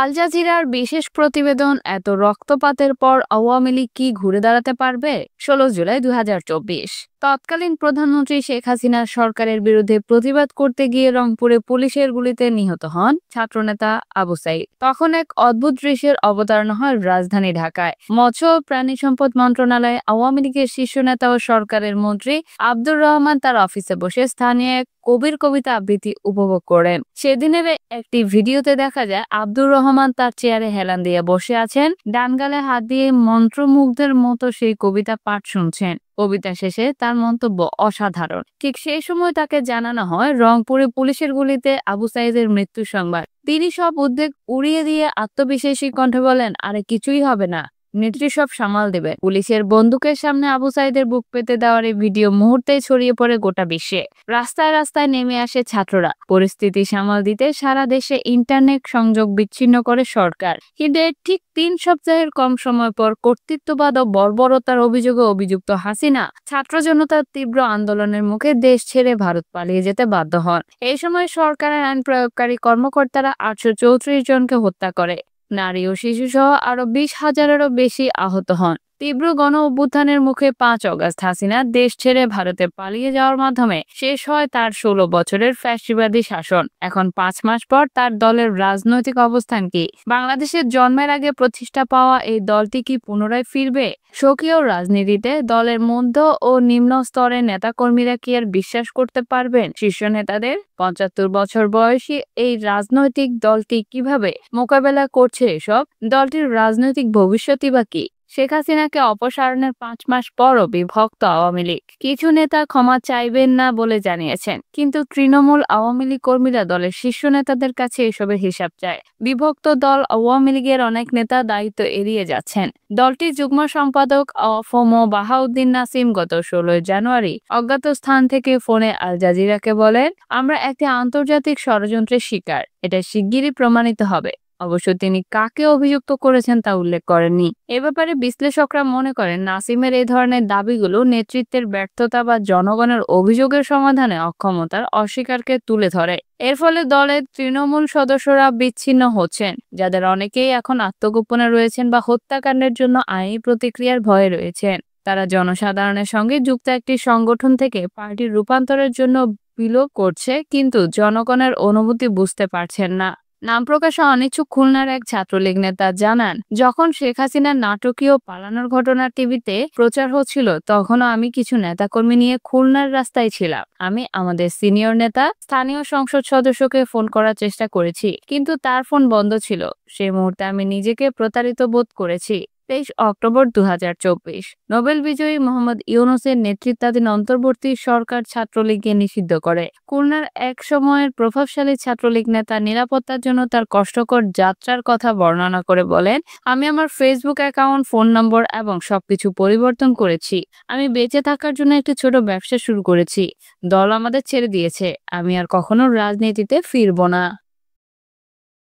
আল জাজিরার বিশেষ প্রতিবেদন এত রক্তপাতের পর আওয়ামী লীগ কি ঘুরে দাঁড়াতে পারবে? 16 জুলাই 2024। তৎকালীন প্রধানমন্ত্রী শেখ হাসিনা সরকারের বিরুদ্ধে প্রতিবাদ করতে গিয়ে রংপুরে পুলিশের গুলিতে নিহত হন ছাত্রনেতা আবু সাইদ। তখন এক অদ্ভুত দৃশ্যের অবতারণা হয় রাজধানী ঢাকায়। মৎস্য ও প্রাণী সম্পদ মন্ত্রণালয়ে আওয়ামী লীগের শীর্ষ নেতা ও সরকারের মন্ত্রী আব্দুর রহমান তার অফিসে বসে স্থানীয় এক কবির কবিতা আবৃত্তি উপভোগ করেন। সেদিনের একটি ভিডিওতে দেখা যায় আব্দুর রহমান তার চেয়ারে হেলান দিয়ে বসে আছেন, ডান গালে হাত দিয়ে মন্ত্রমুগ্ধের মতো সেই কবিতা পাঠ শুনছেন। কবিতা শেষে তার মন্তব্য অসাধারণ। ঠিক সেই সময় তাকে জানানো হয় রংপুরে পুলিশের গুলিতে আবু সাইদের মৃত্যুর সংবাদ। তিনি সব উদ্বেগ উড়িয়ে দিয়ে আত্মবিশ্বাসী কণ্ঠে বলেন, আরে কিছুই হবে না, নেত্রী সব সামাল দেবে। পুলিশের বন্দুকের সামনে আবু সাইদের বুক পেতে দেওয়ার এই ভিডিও মুহূর্তেই ছড়িয়ে পড়ে গোটা বিশ্বে। রাস্তায় রাস্তায় নেমে আসে ছাত্ররা। পরিস্থিতি সামাল দিতে সারা দেশে ইন্টারনেট সংযোগ বিচ্ছিন্ন করে সরকার। কিন্তু এর ঠিক 3 সপ্তাহের কম সময় পর কর্তৃত্ববাদ ও বর্বরতার অভিযোগে অভিযুক্ত হাসিনা ছাত্র জনতার তীব্র আন্দোলনের মুখে দেশ ছেড়ে ভারত পালিয়ে যেতে বাধ্য হন। এই সময় সরকারের আইন প্রয়োগকারী কর্মকর্তারা 834 জনকে হত্যা করে। নারী ও শিশুসহ আরো 20,000-এরও বেশি আহত হন। তীব্র গণ অভ্যুত্থানের মুখে 5 আগস্ট হাসিনা দেশ ছেড়ে ভারতে পালিয়ে যাওয়ার মাধ্যমে শেষ হয় তার 16 বছরের ফ্যাসিবাদী শাসন। এখন 5 মাস পর তার দলের রাজনৈতিক অবস্থান কি? বাংলাদেশের জন্মের আগে প্রতিষ্ঠা পাওয়া এই দলটি কি পুনরায় ফিরবে? স্বকীয় রাজনীতিতে দলের মধ্য ও নিম্ন স্তরের নেতাকর্মীরা কি আর বিশ্বাস করতে পারবেন শীর্ষ নেতাদের? 75 বছর বয়সী এই রাজনৈতিক দলটি কিভাবে মোকাবেলা করছে এসব? দলটির রাজনৈতিক ভবিষ্যৎই বা কি? শেখ হাসিনাকে অপসারণের 5 মাস পরও বিভক্ত আওয়ামী লীগ। কিছু নেতা ক্ষমা চাইবেন না বলে জানিয়েছেন, কিন্তু তৃণমূল আওয়ামী লীগ কর্মীরা দলের শীর্ষ নেতাদের কাছে এসবের হিসাব চায়। বিভক্ত দল আওয়ামী লীগের অনেক নেতা দায়িত্ব এড়িয়ে যাচ্ছেন। দলটির যুগ্ম সম্পাদক আফম বাহাউদ্দিন নাসিম গত 16 জানুয়ারি অজ্ঞাত স্থান থেকে ফোনে আল জাজিরাকে বলেন, আমরা একটি আন্তর্জাতিক ষড়যন্ত্রের শিকার, এটা শিগগিরই প্রমাণিত হবে। অবশ্য তিনি কাকে অভিযুক্ত করেছেন তা উল্লেখ করেননি। এ ব্যাপারে বিশ্লেষকরা মনে করেন নাসিমের এই ধরনের দাবিগুলো নেতৃত্বের ব্যর্থতা বা জনগণের অভিযোগের সমাধানে অক্ষমতার অস্বীকারকে তুলে ধরে। এর ফলে দলের তৃণমূল সদস্যরা বিচ্ছিন্ন হচ্ছেন, যাদের অনেকেই এখন আত্মগোপনে রয়েছেন বা হত্যাকাণ্ডের জন্য আইনি প্রতিক্রিয়ার ভয়ে রয়েছেন। তারা জনসাধারণের সঙ্গে যুক্ত একটি সংগঠন থেকে পার্টির রূপান্তরের জন্য বিলোপ করছে, কিন্তু জনগণের অনুভূতি বুঝতে পারছেন না। নাম প্রকাশে অনিচ্ছুক খুলনার এক ছাত্রলীগ নেতা জানান, যখন শেখ হাসিনার নাটকীয় পালানোর ঘটনা টিভিতে প্রচার হচ্ছিল, তখনও আমি কিছু নেতাকর্মী নিয়ে খুলনার রাস্তায় ছিলাম। আমি আমাদের সিনিয়র নেতা, স্থানীয় সংসদ সদস্যকে ফোন করার চেষ্টা করেছি, কিন্তু তার ফোন বন্ধ ছিল। সেই মুহূর্তে আমি নিজেকে প্রতারিত বোধ করেছি। 23 অক্টোবর 2024। নোবেল বিজয়ী মোহাম্মদ ইউনূসের নেতৃত্বাধীন অন্তর্বর্তী সরকার ছাত্রলীগকে নিষিদ্ধ করে। খুলনার এক সময়ের প্রভাবশালী ছাত্রলীগ নেতা নিরাপত্তার জন্য তার কষ্টকর যাত্রার কথা বর্ণনা করে বলেন, আমি আমার ফেসবুক অ্যাকাউন্ট, ফোন নম্বর এবং সবকিছু পরিবর্তন করেছি। আমি বেঁচে থাকার জন্য একটি ছোট ব্যবসা শুরু করেছি। দল আমাদের ছেড়ে দিয়েছে। আমি আর কখনো রাজনীতিতে ফিরব না।